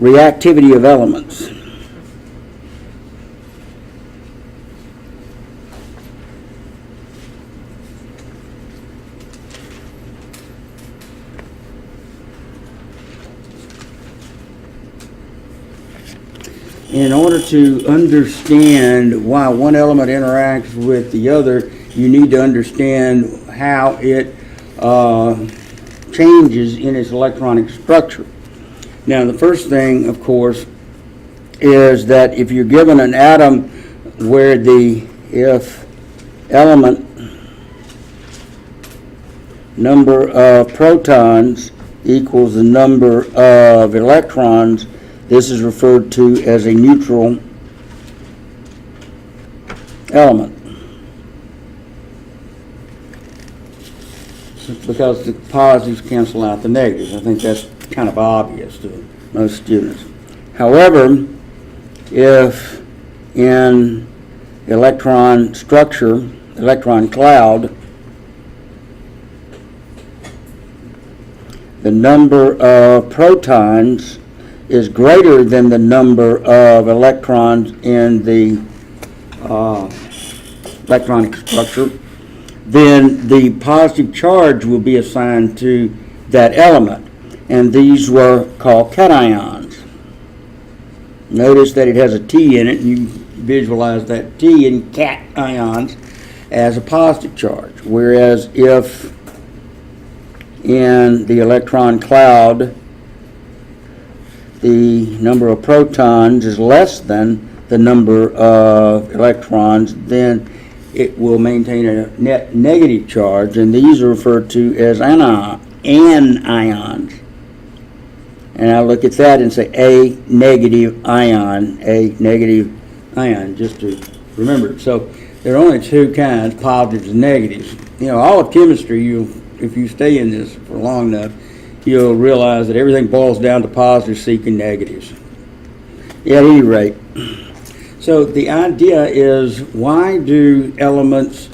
reactivity of elements. In order to understand why one element interacts with the other, you need to understand how it changes in its electronic structure. Now, the first thing, of course, is that if you're given an atom where if element number of protons equals the number of electrons, this is referred to as a neutral element, because the positives cancel out the negatives. I think that's kind of obvious to most students. However, if in electron structure, electron cloud, the number of protons is greater than the number of electrons in the electronic structure, then the positive charge will be assigned to that element, and these were called cations. Notice that it has a T in it, and you visualize that T in cations as a positive charge, whereas if in the electron cloud the number of protons is less than the number of electrons, then it will maintain a net negative charge, and these are referred to as anions. And I look at that and say a negative ion, just to remember it. So there are only two kinds, positives and negatives. You know, all of chemistry, if you stay in this for long enough, you'll realize that everything boils down to positives seeking negatives. At any rate, so the idea is, why do elements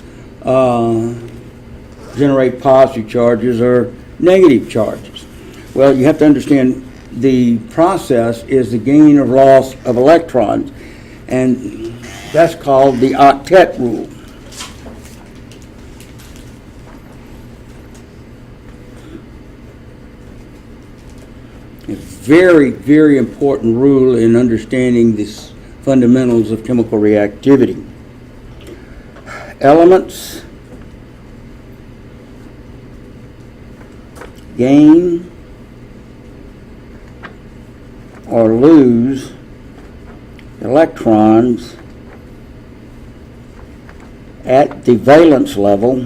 generate positive charges or negative charges? Well, you have to understand the process is the gain or loss of electrons, and that's called the octet rule. A very, very important rule in understanding the fundamentals of chemical reactivity. Elements gain or lose electrons at the valence level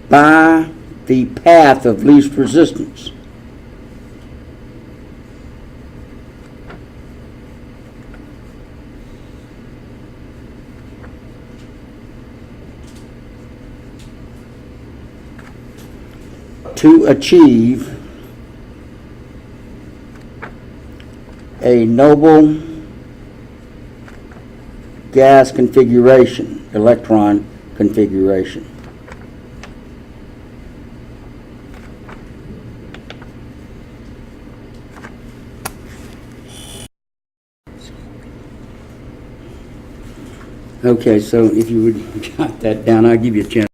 by the path of least resistance. To achieve a noble gas configuration, electron configuration. Okay, so if you would jot that down, I'll give you a chance.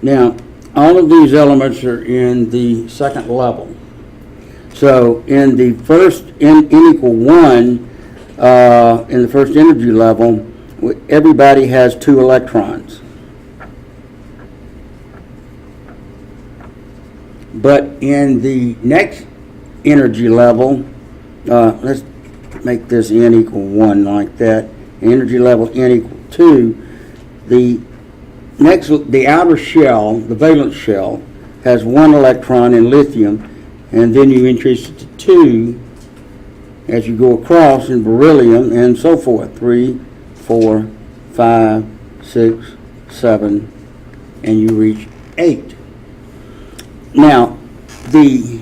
Now, all of these elements are in the second level. So in the first n equal 1, in the first energy level, everybody has 2 electrons. But in the next energy level, let's make this n equal 1 like that. Energy level n equal 2, the outer shell, the valence shell, has 1 electron in lithium, and then you increase it to 2 as you go across in beryllium, and so forth. 3, 4, 5, 6, 7, and you reach 8. Now, the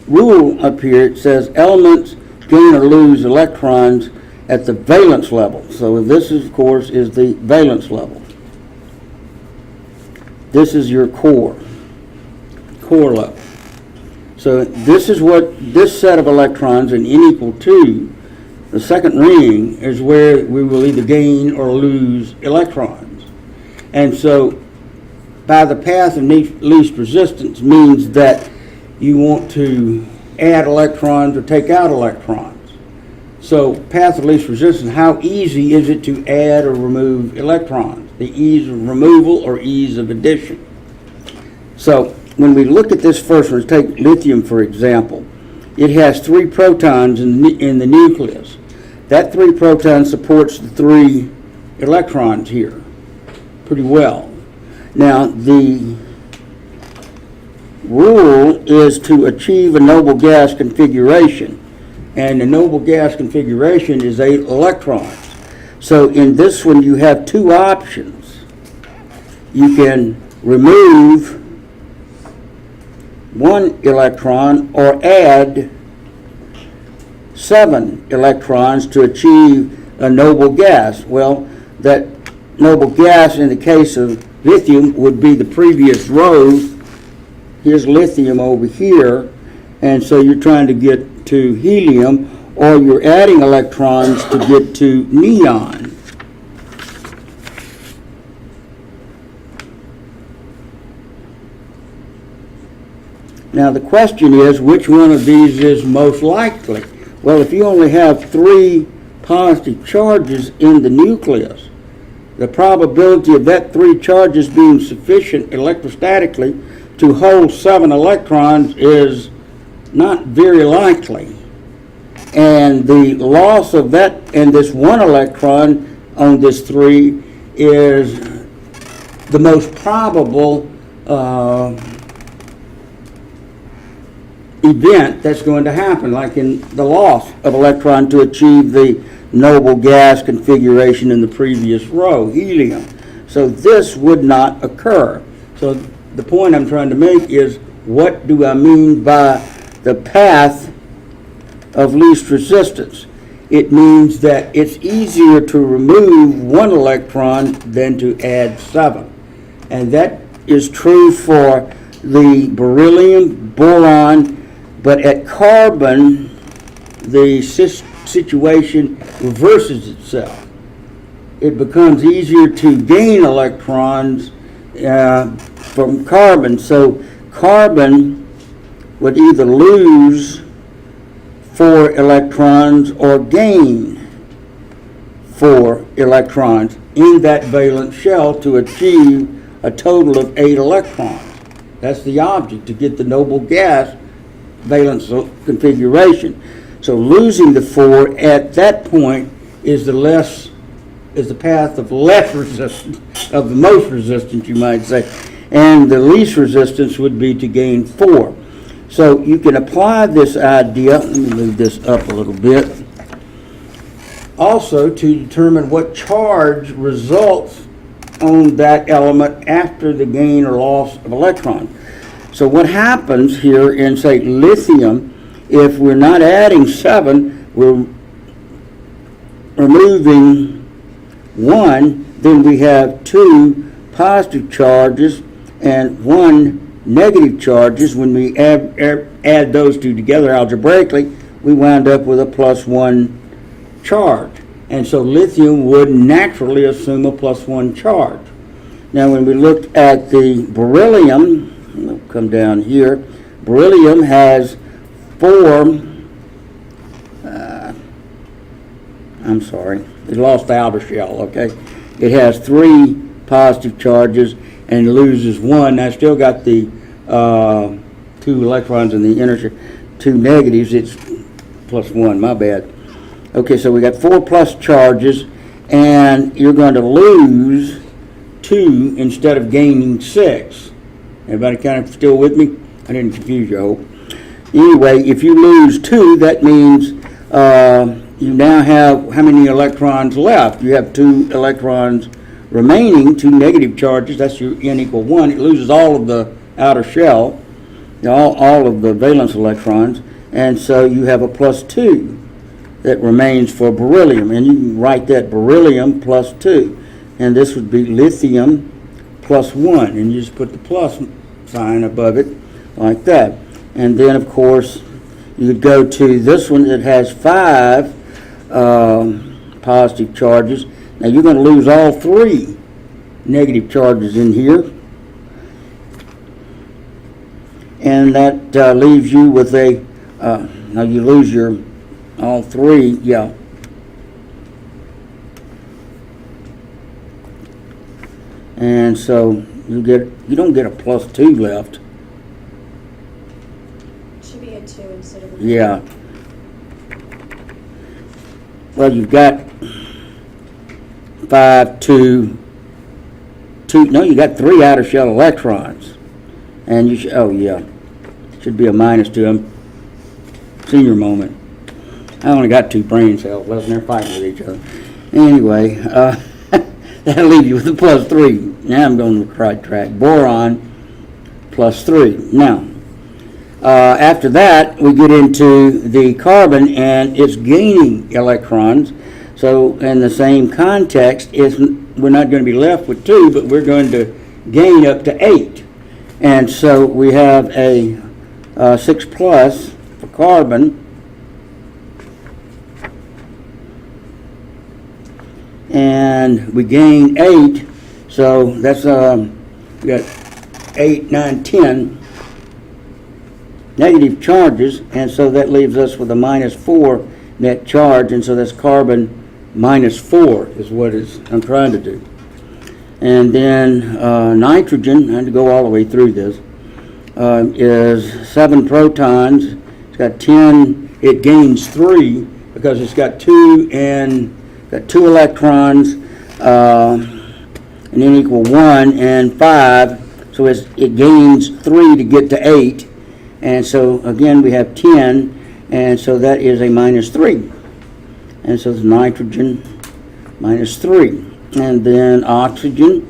rule up here, it says elements gain or lose electrons at the valence level. So this, of course, is the valence level. This is your core level. So this is what this set of electrons in N equal 2, the second ring, is where we will either gain or lose electrons. And so by the path of least resistance means that you want to add electrons or take out electrons. So path of least resistance, how easy is it to add or remove electrons? The ease of removal or ease of addition. So when we look at this first one, let's take lithium for example. It has 3 protons in the nucleus. That 3 protons supports the 3 electrons here pretty well. Now the rule is to achieve a noble gas configuration, and the noble gas configuration is 8 electrons. So in this one you have 2 options. You can remove 1 electron or add 7 electrons to achieve a noble gas. Well, that noble gas in the case of lithium would be the previous row. Here's lithium over here, and so you're trying to get to helium, or you're adding electrons to get to neon. Now the question is, which one of these is most likely? Well, if you only have 3 positive charges in the nucleus, the probability of that 3 charges being sufficient electrostatically to hold 7 electrons is not very likely. And the loss of that and this 1 electron on this 3 is the most probable event that's going to happen, like in the loss of electron to achieve the noble gas configuration in the previous row, helium. So this would not occur. So the point I'm trying to make is, what do I mean by the path of least resistance? It means that it's easier to remove 1 electron than to add 7. And that is true for the beryllium, boron, but at carbon, the situation reverses itself. It becomes easier to gain electrons from carbon. So carbon would either lose 4 electrons or gain 4 electrons in that valence shell to achieve a total of 8 electrons. That's the object, to get the noble gas valence configuration. So losing the 4 at that point is the path of less resistance, of the most resistance, you might say, and the least resistance would be to gain 4. So you can apply this idea. Let me move this up a little bit. Also, to determine what charge results on that element after the gain or loss of electrons. So what happens here in, say, lithium, if we're not adding 7, we're removing 1, then we have 2 positive charges and 1 negative charges. When we add those 2 together algebraically, we wind up with a +1 charge. And so lithium would naturally assume a +1 charge. Now when we look at the beryllium, we'll come down here. Beryllium has 4, it lost the outer shell, okay? It has 3 positive charges and loses 1. Now, still got the 2 electrons in the inner shell, 2 negatives, it's +1, my bad. Okay, so we got 4 plus charges, and you're going to lose 2 instead of gaining 6. Everybody kind of still with me? I didn't confuse you, I hope. Anyway, if you lose 2, that means you now have how many electrons left? You have 2 electrons remaining, 2 negative charges. That's your N equal 1. It loses all of the outer shell, all of the valence electrons, and so you have a +2 that remains for beryllium. And you can write that beryllium +2. And this would be lithium +1, and you just put the plus sign above it like that. And then, of course, you would go to this one that has 5 positive charges. Now you're going to lose all 3 negative charges in here, and that leaves you with a now you lose your all 3, yeah. And so you don't get a +2 left. Should be a 2 instead of a 2. Yeah. Well, you've got 5, 2. No, you got 3 outer shell electrons, and you oh yeah, should be a -2. Senior moment. I only got 2 brain cells left, and they're fighting with each other. Anyway, that'll leave you with a +3. Now I'm going to the right track. Boron +3. Now, after that, we get into the carbon, and it's gaining electrons. So in the same context, we're not going to be left with 2, but we're going to gain up to 8. And so we have a 6+ for carbon. And we gain 8, so that's we got 8, 9, 10 negative charges, and so that leaves us with a -4 net charge, and so that's carbon -4 is what I'm trying to do. And then nitrogen, I had to go all the way through this, is 7 protons. It's got 10, it gains 3 because it's got 2 electrons, and then equal 1 and 5, so it gains 3 to get to 8, and so again we have 10, and so that is a -3, and so it's nitrogen -3, and then oxygen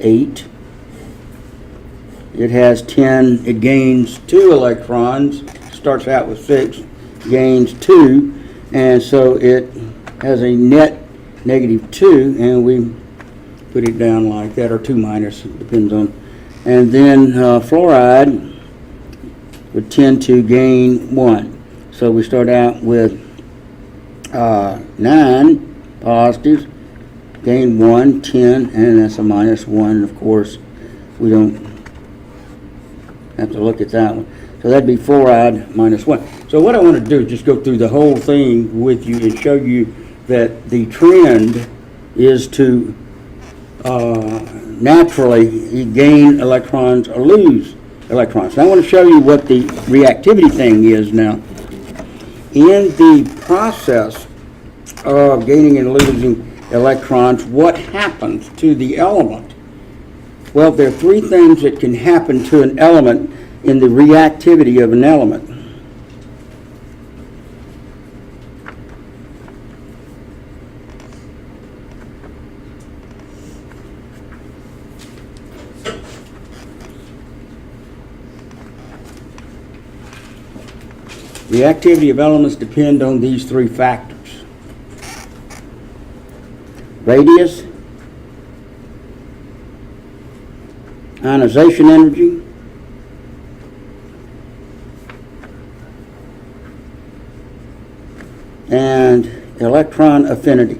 8. It has 10, it gains 2 electrons, starts out with 6, gains 2, and so it has a net -2, and we put it down like that, or 2-, depends on. And then fluoride would tend to gain 1. So we start out with 9 positives, gain 1, 10, and that's a -1. Of course, we don't have to look at that one. So that'd be fluoride -1. So what I want to do is just go through the whole thing with you and show you that the trend is to naturally gain electrons or lose electrons. Now I want to show you what the reactivity thing is now. In the process of gaining and losing electrons, what happens to the element? Well, there are 3 things that can happen to an element in the reactivity of an element. The activity of elements depend on these 3 factors: radius, ionization energy, and electron affinity.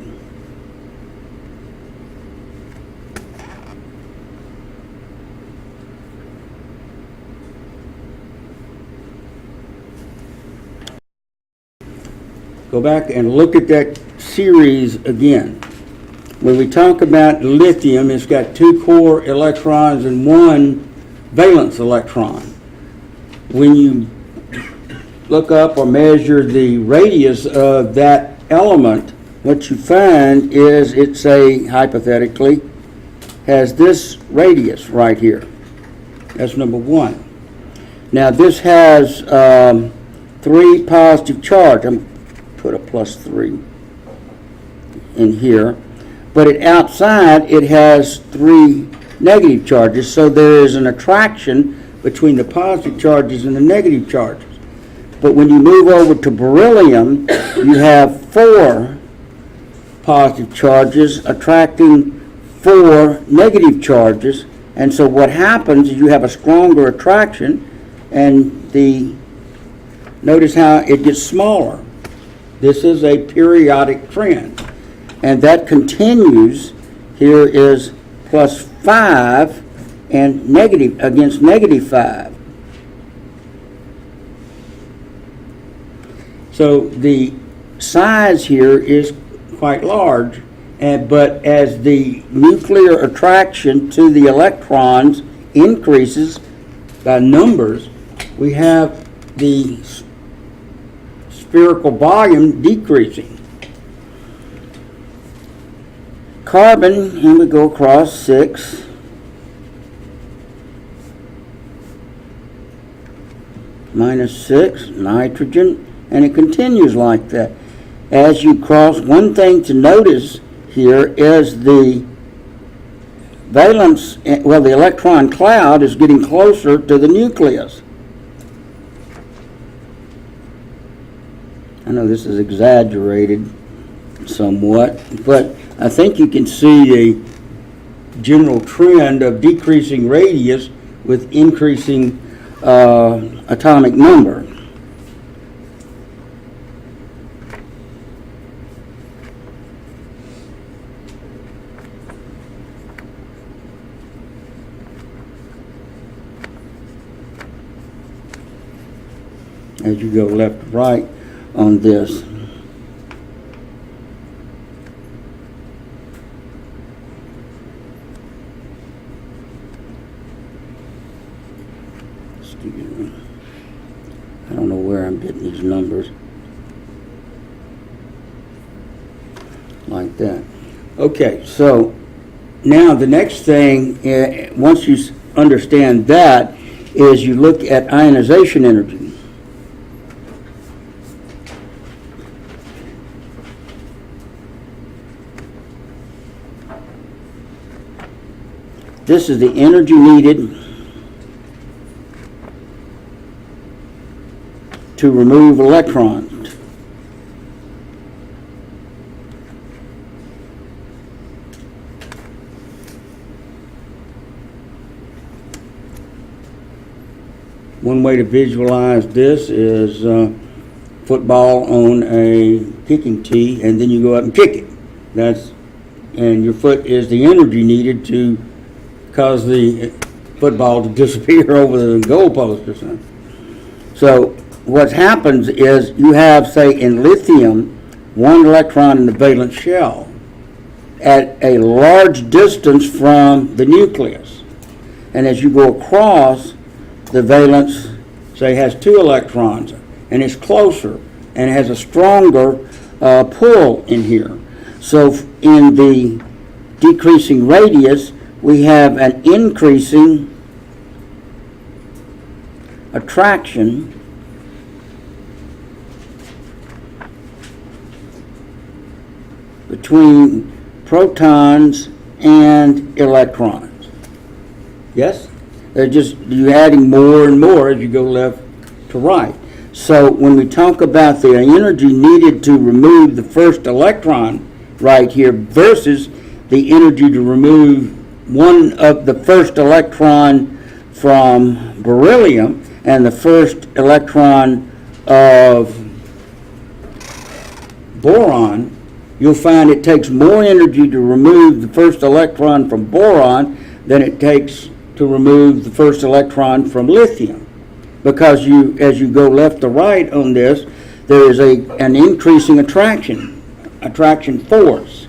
Go back and look at that series again. When we talk about lithium, it's got 2 core electrons and 1 valence electron. When you look up or measure the radius of that element, what you find is it's hypothetically, has this radius right here. That's number 1. Now this has 3 positive charge. I'm put a +3 in here, but outside it has 3 negative charges, so there is an attraction between the positive charges and the negative charges. But when you move over to beryllium, you have 4 positive charges attracting 4 negative charges. And so what happens is you have a stronger attraction, and notice how it gets smaller. This is a periodic trend. And that continues. Here is +5 and negative against -5. So the size here is quite large, but as the nuclear attraction to the electrons increases by numbers, we have the spherical volume decreasing. Carbon, and we go across 6. -6, nitrogen, and it continues like that. As you cross, one thing to notice here is the valence, well, the electron cloud is getting closer to the nucleus. I know this is exaggerated somewhat, but I think you can see a general trend of decreasing radius with increasing atomic number. As you go left to right on this. Excuse me. I don't know where I'm getting these numbers. Like that. Okay, so now the next thing, once you understand that, is you look at ionization energy. This is the energy needed to remove electrons. One way to visualize this is football on a kicking tee, and then you go up and kick it. And your foot is the energy needed to cause the football to disappear over the goalpost or something. So what happens is you have, say, in lithium, 1 electron in the valence shell at a large distance from the nucleus. And as you go across, the valence, say, has 2 electrons, and it's closer, and it has a stronger pull in here. So in the decreasing radius, we have an increasing attraction between protons and electrons. Yes? You're adding more and more as you go left to right. So when we talk about the energy needed to remove the first electron right here versus the energy to remove one of the first electron from beryllium and the first electron of boron, you'll find it takes more energy to remove the first electron from boron than it takes to remove the first electron from lithium. Because as you go left to right on this, there is an increasing attraction force.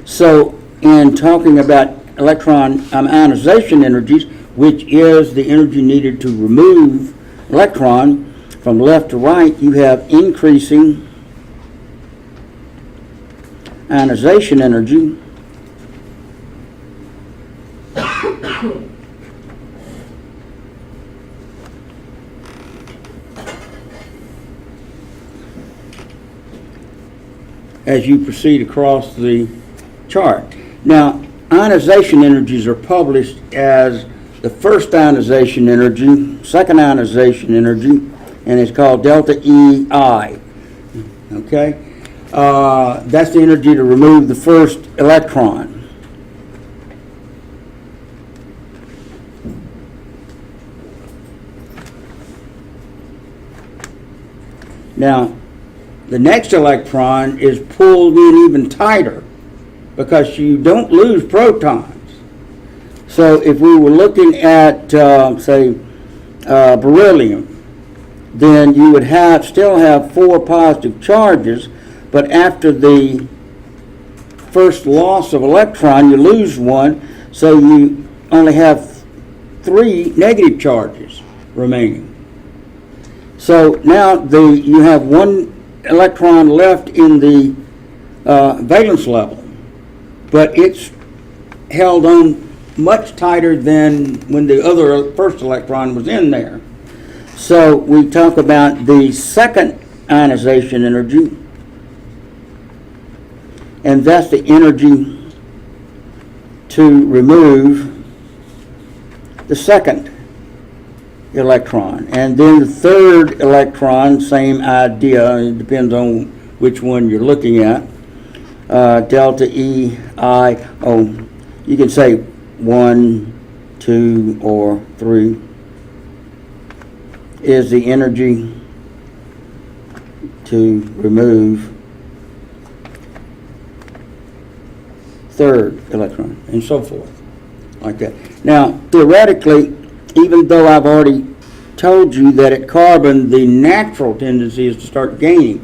So in talking about ionization energies, which is the energy needed to remove electron, from left to right, you have increasing ionization energy. As you proceed across the chart. Now, ionization energies are published as the first ionization energy, second ionization energy, and it's called delta EI. Okay? That's the energy to remove the first electron. Now, the next electron is pulled in even tighter because you don't lose protons. So if we were looking at, say, beryllium, then you would still have 4 positive charges, but after the first loss of electron, you lose 1, so you only have 3 negative charges remaining. So now you have 1 electron left in the valence level, but it's held on much tighter than when the first electron was in there. So we talk about the second ionization energy, and that's the energy to remove the second electron. And then the third electron, same idea, it depends on which one you're looking at. Delta E, I, O, you can say 1, 2, or 3 is the energy to remove third electron, and so forth, like that. Now, theoretically, even though I've already told you that at carbon, the natural tendency is to start gaining,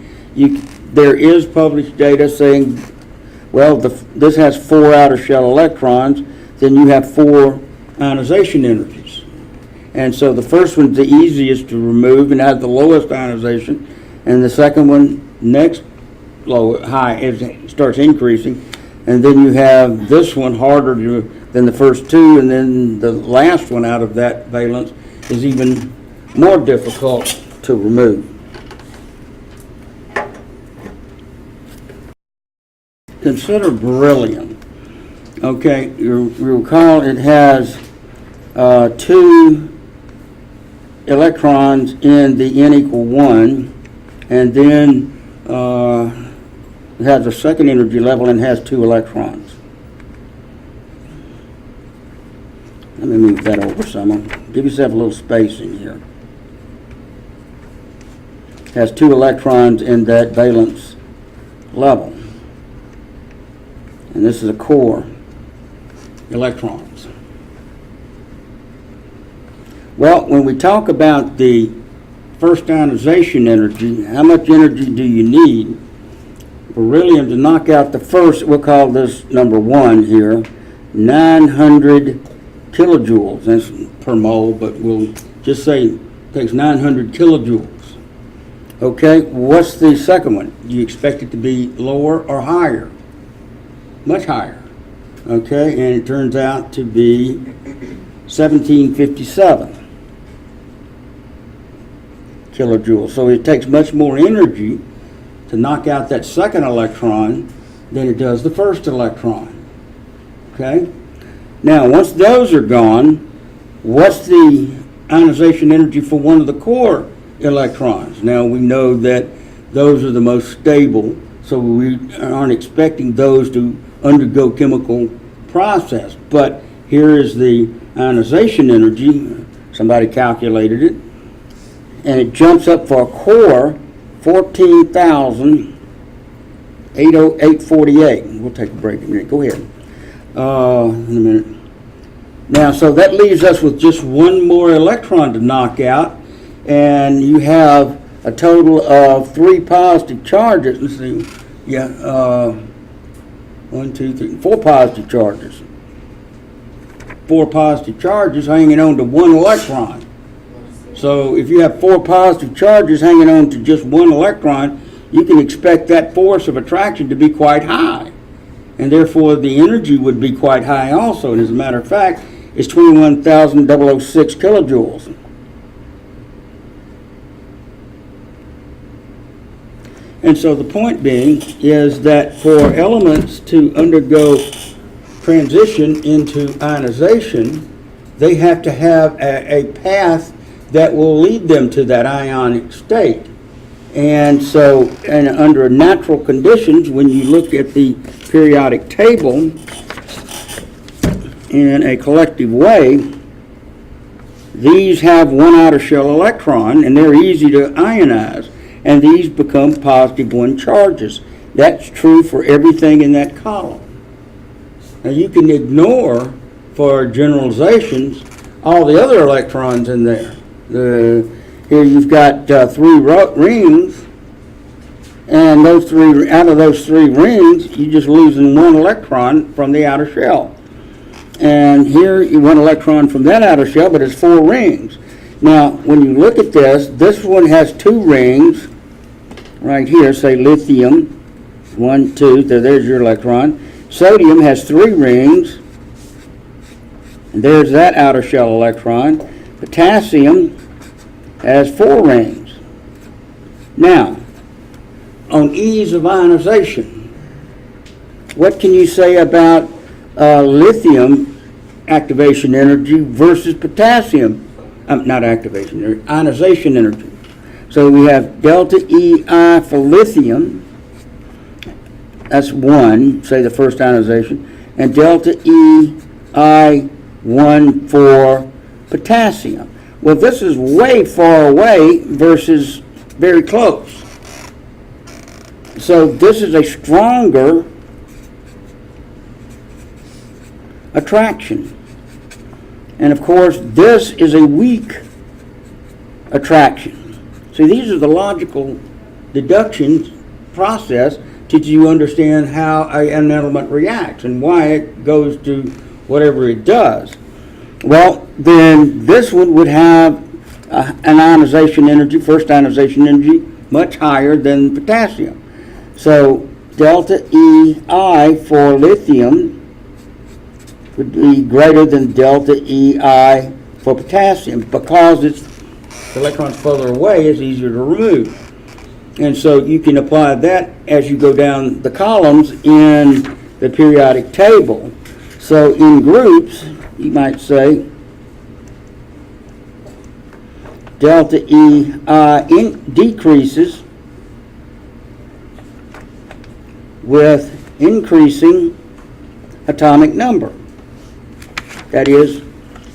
there is published data saying, well, this has 4 outer shell electrons, then you have 4 ionization energies. And so the first one's the easiest to remove and has the lowest ionization, and the second one next high it starts increasing, and then you have this one harder than the first 2, and then the last one out of that valence is even more difficult to remove. Consider beryllium. Okay, you recall it has 2 electrons in the n equal 1, and then it has a second energy level and has 2 electrons. Let me move that over some. Give yourself a little space in here. It has 2 electrons in that valence level. And this is a core electrons. Well, when we talk about the first ionization energy, how much energy do you need? Beryllium to knock out the first, we'll call this number 1 here, 900 kilojoules. That's per mole, but we'll just say it takes 900 kilojoules. Okay, what's the second one? Do you expect it to be lower or higher? Much higher. Okay, and it turns out to be 1757 kilojoules. So it takes much more energy to knock out that second electron than it does the first electron. Okay? Now, once those are gone, what's the ionization energy for one of the core electrons? Now, we know that those are the most stable, so we aren't expecting those to undergo chemical process. But here is the ionization energy. Somebody calculated it, and it jumps up for a core 14,848. We'll take a break in a minute. Go ahead. In a minute. Now, so that leaves us with just 1 more electron to knock out, and you have a total of 3 positive charges. Let's see. Yeah, 1, 2, 3, 4 positive charges. 4 positive charges hanging on to 1 electron. So if you have 4 positive charges hanging on to just 1 electron, you can expect that force of attraction to be quite high. And therefore the energy would be quite high also. And as a matter of fact, it's 21,006 kilojoules. And so the point being is that for elements to undergo transition into ionization, they have to have a path that will lead them to that ionic state. And so, and under natural conditions, when you look at the periodic table in a collective way, These have one outer shell electron, and they're easy to ionize, and these become positive one charges. That's true for everything in that column. Now you can ignore, for generalizations, all the other electrons in there. Here you've got 3 rings, and out of those 3 rings, you're just losing 1 electron from the outer shell. And here you 1 electron from that outer shell, but it's 4 rings. Now, when you look at this one has 2 rings right here, say lithium, 1, 2, there's your electron. Sodium has 3 rings, and there's that outer shell electron. Potassium has 4 rings. Now, on ease of ionization, what can you say about lithium activation energy versus potassium? Not activation, ionization energy. So we have delta EI for lithium, that's 1, say the first ionization, and delta EI 1 for potassium. Well, this is way far away versus very close. So this is a stronger attraction. And of course, this is a weak attraction. See, these are the logical deductions process to you understand how an element reacts and why it goes to whatever it does. Well, then this one would have an ionization energy, first ionization energy, much higher than potassium. So delta EI for lithium would be greater than delta EI for potassium because the electron's further away, it's easier to remove. And so you can apply that as you go down the columns in the periodic table. So in groups, you might say delta EI decreases with increasing atomic number. That is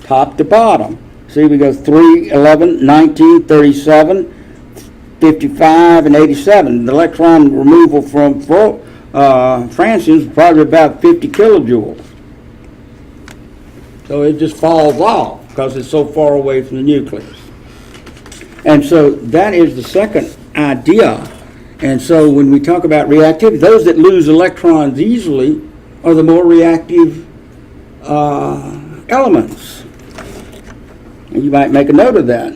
top to bottom. See, we go 3, 11, 19, 37, 55, and 87. The electron removal from francium is probably about 50 kilojoules. So it just falls off because it's so far away from the nucleus. And so that is the second idea. And so when we talk about reactivity, those that lose electrons easily are the more reactive elements. And you might make a note of that.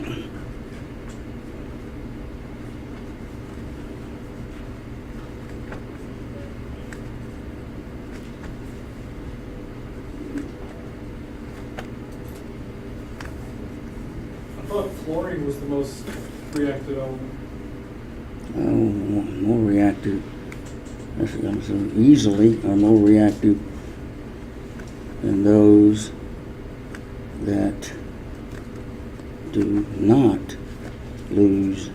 I thought fluorine was the most reactive element. Oh, more reactive. So easily are more reactive than those that do not lose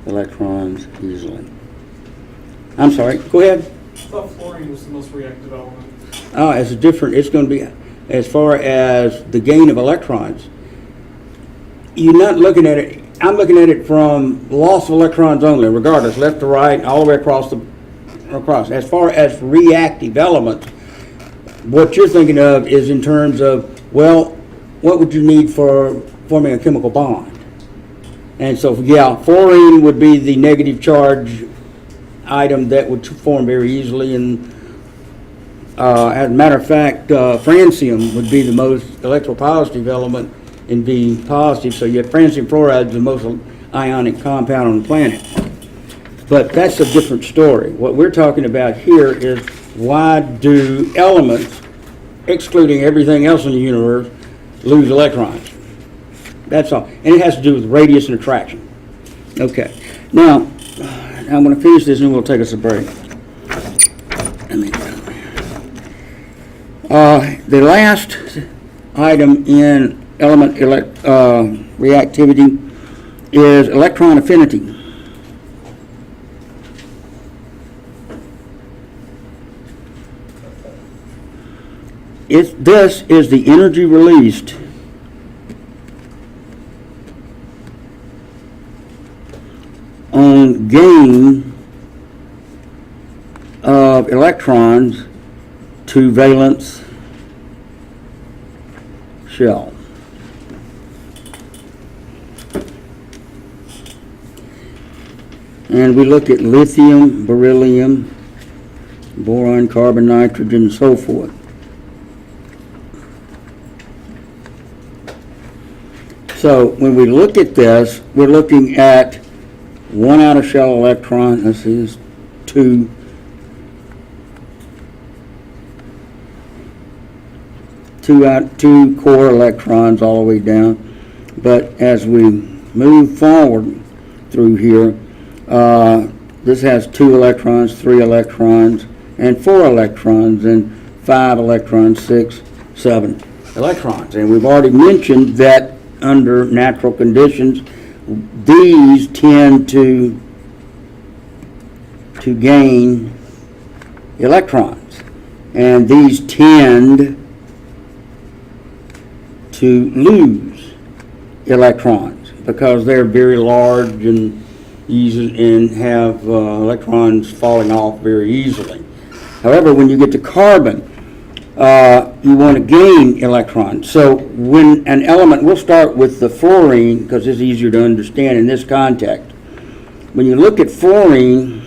electrons easily. I'm sorry, go ahead. I thought fluorine was the most reactive element. It's going to be, as far as the gain of electrons, you're not looking at it, I'm looking at it from loss of electrons only, regardless, left to right, all the way across. As far as reactive elements, what you're thinking of is in terms of, well, what would you need for forming a chemical bond? And so, yeah, fluorine would be the negative charge item that would form very easily. And as a matter of fact, francium would be the most electropositive element and be positive. So you have francium fluoride is the most ionic compound on the planet. But that's a different story. What we're talking about here is why do elements, excluding everything else in the universe, lose electrons? That's all. And it has to do with radius and attraction. Okay. Now, I'm going to finish this and we'll take us a break. The last item in element reactivity is electron affinity. This is the energy released gain of electrons to valence shell. And we look at lithium, beryllium, boron, carbon, nitrogen, and so forth. So when we look at this, we're looking at one outer shell electron. Let's see, there's two core electrons all the way down. But as we move forward through here, this has 2 electrons, 3 electrons, and 4 electrons, and 5 electrons, 6, 7 electrons. And we've already mentioned that under natural conditions, these tend to gain electrons, and these tend to lose electrons because they're very large and easy and have electrons falling off very easily. However, when you get to carbon, you want to gain electrons. So when an element, we'll start with the fluorine because it's easier to understand in this context. When you look at fluorine,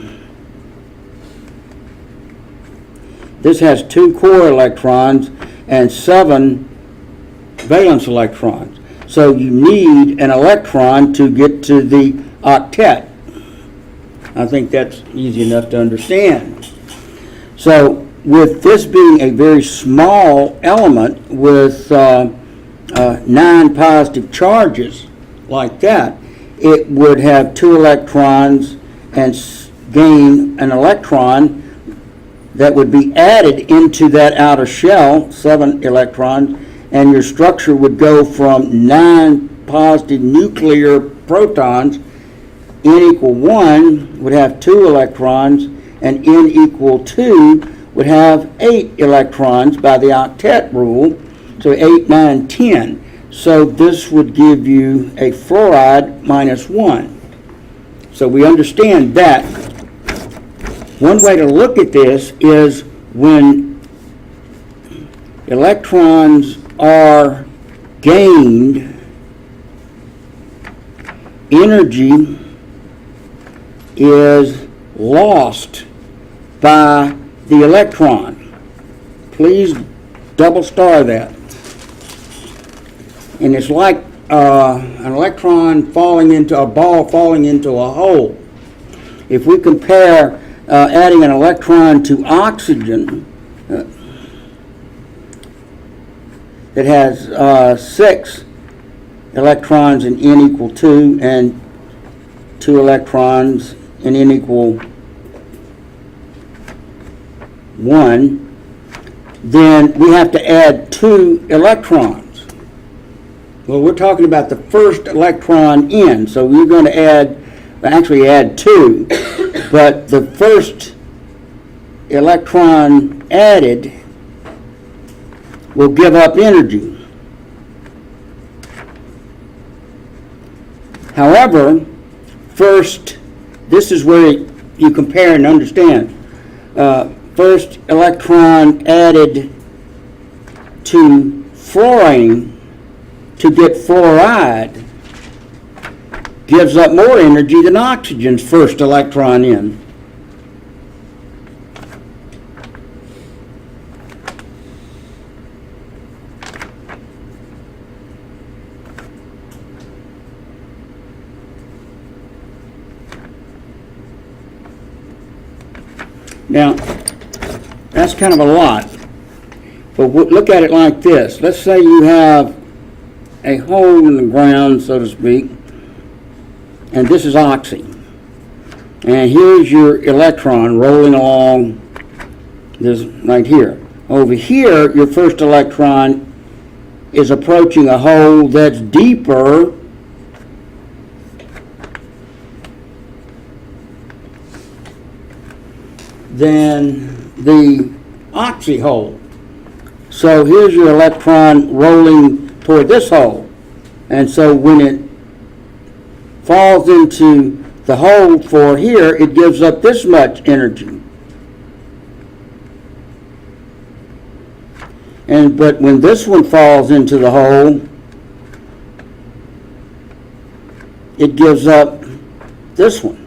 this has 2 core electrons and 7 valence electrons. So you need an electron to get to the octet. I think that's easy enough to understand. So with this being a very small element with 9 positive charges like that, it would have 2 electrons and gain an electron that would be added into that outer shell, 7 electrons, and your structure would go from 9 positive nuclear protons. N equal 1 would have 2 electrons, and N equal 2 would have 8 electrons by the octet rule, so 8, 9, 10. So this would give you a fluoride minus 1. So we understand that. One way to look at this is when electrons are gained, energy is lost by the electron. Please double star that. And it's like an electron falling into a ball falling into a hole. If we compare adding an electron to oxygen that has 6 electrons in N equal 2 and 2 electrons in N equal 1, then we have to add 2 electrons. Well, we're talking about the first electron in, so we're going to add 2, but the first electron added will give up energy. However, first, this is where you compare and understand. First electron added to fluorine to get fluoride gives up more energy than oxygen's first electron in. Now, that's kind of a lot, but look at it like this. Let's say you have a hole in the ground, so to speak, and this is oxy. And here's your electron rolling along this right here. Over here, your first electron is approaching a hole that's deeper than the oxy hole. So here's your electron rolling toward this hole. And so when it falls into the hole for here, it gives up this much energy. But when this one falls into the hole, it gives up this one.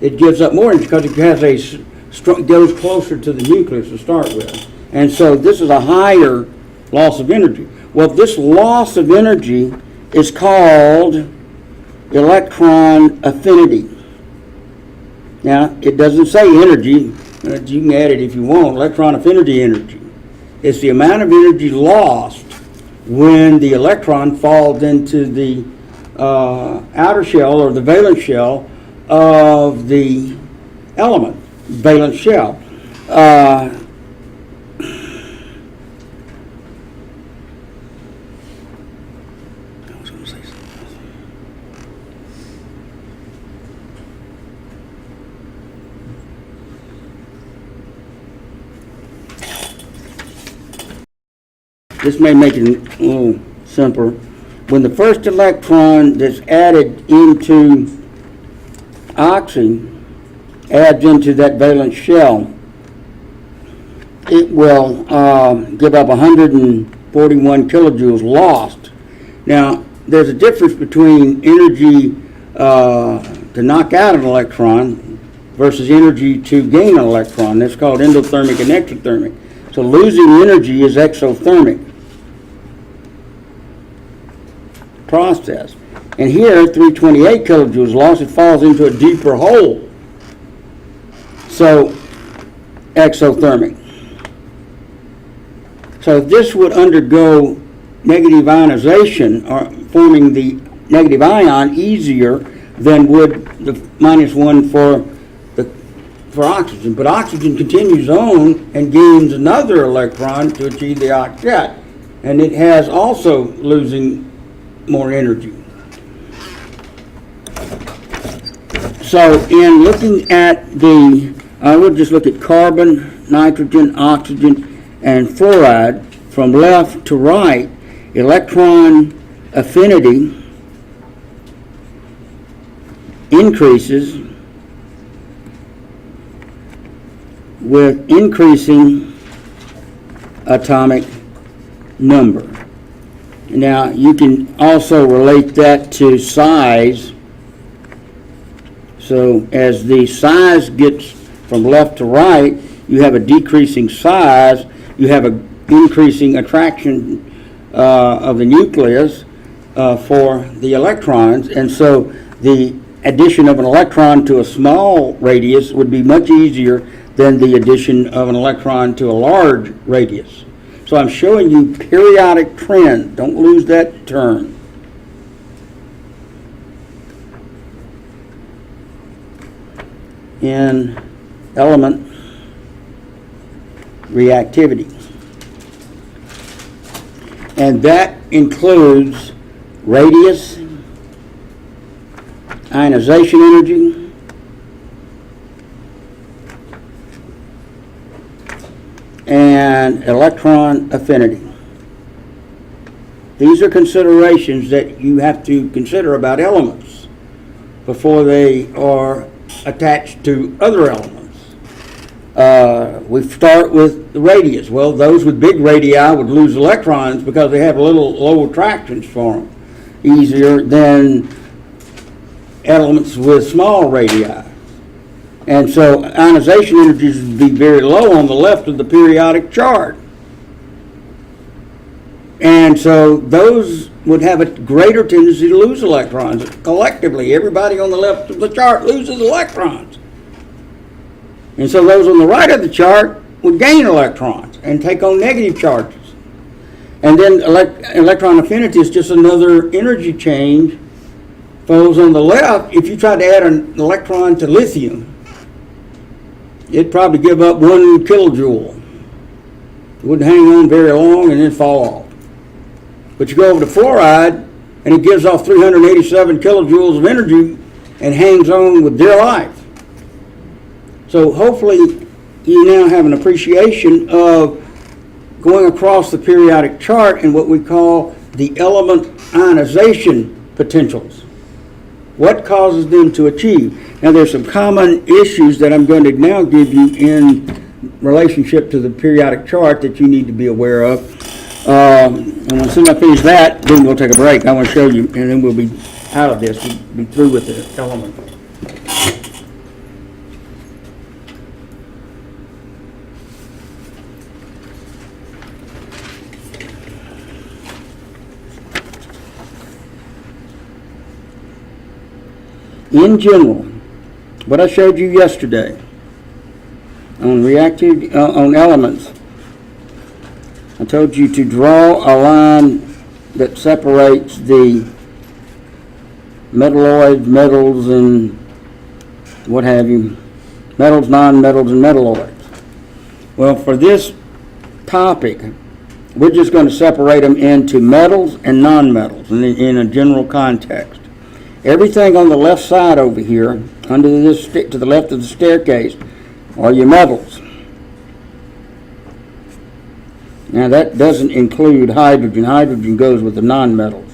It gives up more energy because it has goes closer to the nucleus to start with. And so this is a higher loss of energy. Well, this loss of energy is called electron affinity. Now, it doesn't say energy. You can add it if you want. Electron affinity energy. It's the amount of energy lost when the electron falls into the outer shell or the valence shell of the element, valence shell. I was going to say something else. This may make it a little simpler. When the first electron that's added into oxygen adds into that valence shell, it will give up 141 kilojoules lost. Now, there's a difference between energy to knock out an electron versus energy to gain an electron. That's called endothermic and exothermic. So losing energy is exothermic process. And here, 328 kilojoules lost, it falls into a deeper hole. So, exothermic. So this would undergo negative ionization, or forming the negative ion, easier than would the -1 for oxygen. But oxygen continues on and gains another electron to achieve the octet. And it has also losing more energy. So in looking at we'll just look at carbon, nitrogen, oxygen, and fluoride from left to right. Electron affinity increases with increasing atomic number. Now, you can also relate that to size. So as the size gets from left to right, you have a decreasing size, you have an increasing attraction of the nucleus for the electrons, and so the addition of an electron to a small radius would be much easier than the addition of an electron to a large radius. So I'm showing you periodic trend. Don't lose that term. In element reactivity. And that includes radius, ionization energy, and electron affinity. These are considerations that you have to consider about elements before they are attached to other elements. We start with the radius. Well, those with big radii would lose electrons because they have little low attractions for them, easier than elements with small radii. And so ionization energies would be very low on the left of the periodic chart. And so those would have a greater tendency to lose electrons. Collectively, everybody on the left of the chart loses electrons. And so those on the right of the chart would gain electrons and take on negative charges. And then electron affinity is just another energy change for those on the left. If you tried to add an electron to lithium, it'd probably give up 1 kilojoule. It wouldn't hang on very long and then fall off. But you go over to fluoride, and it gives off 387 kilojoules of energy and hangs on with dear life. So hopefully you now have an appreciation of going across the periodic chart and what we call the element ionization potentials. What causes them to achieve? Now, there's some common issues that I'm going to now give you in relationship to the periodic chart that you need to be aware of. And as soon as I finish that, then we'll take a break. I want to show you, and then we'll be out of this. We'll be through with the element. In general, what I showed you yesterday on on elements, I told you to draw a line that separates the metalloids, metals, and what have you, metals, non-metals, and metalloids. Well, for this topic, we're just going to separate them into metals and non-metals in a general context. Everything on the left side over here, under this to the left of the staircase, are your metals. Now that doesn't include hydrogen. Hydrogen goes with the non-metals.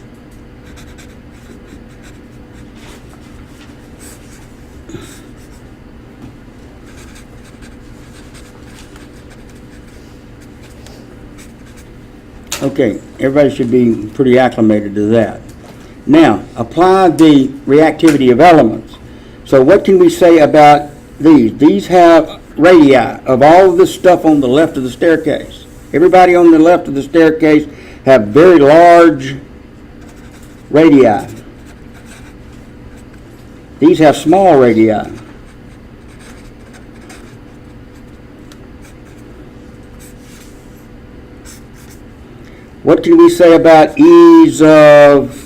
Okay, everybody should be pretty acclimated to that. Now, apply the reactivity of elements. So what can we say about these? These have radii of all of this stuff on the left of the staircase. Everybody on the left of the staircase have very large radii. These have small radii. What can we say about ease of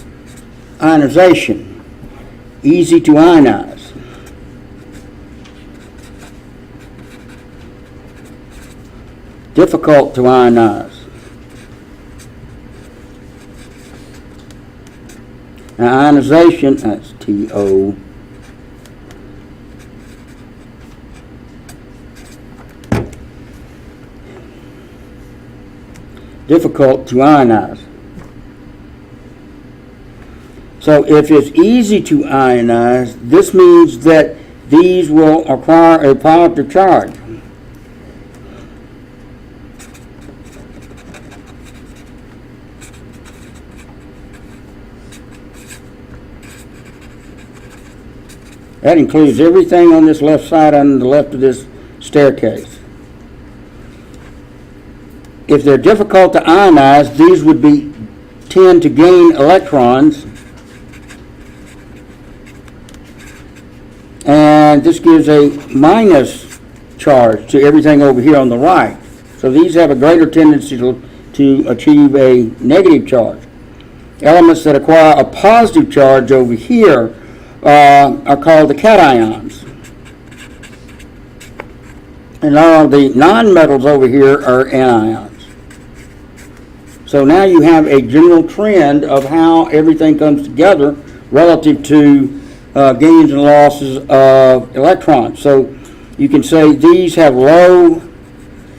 ionization? Easy to ionize. Difficult to ionize. Now, ionization, that's TO. Difficult to ionize. So if it's easy to ionize, this means that these will acquire a positive charge. That includes everything on this left side on the left of this staircase. If they're difficult to ionize, these would tend to gain electrons, and this gives a minus charge to everything over here on the right. So these have a greater tendency to achieve a negative charge. Elements that acquire a positive charge over here are called the cations. And all the nonmetals over here are anions. So now you have a general trend of how everything comes together relative to gains and losses of electrons. So you can say these have low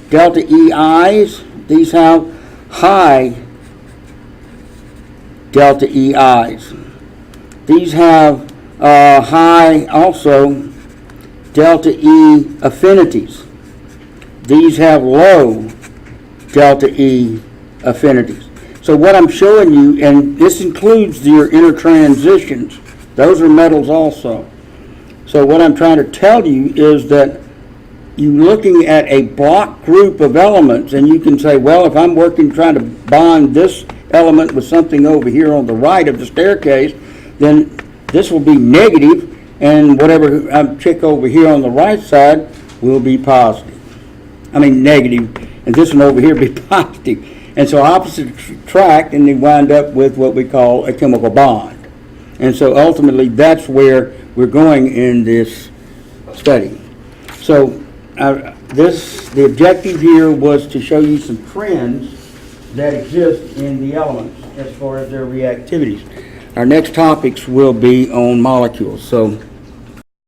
delta EIs, these have high delta EIs. These have high also delta E affinities. These have low delta E affinities. So what I'm showing you, and this includes your inner transitions, those are metals also. So what I'm trying to tell you is that you're looking at a block group of elements, and you can say, well, if I'm trying to bond this element with something over here on the right of the staircase, then this will be negative, and whatever I check over here on the right side will be positive. I mean negative, and this one over here will be positive. And so opposites attract, and they wind up with what we call a chemical bond. And so ultimately, that's where we're going in this study. So the objective here was to show you some trends that exist in the elements as far as their reactivities. Our next topics will be on molecules. So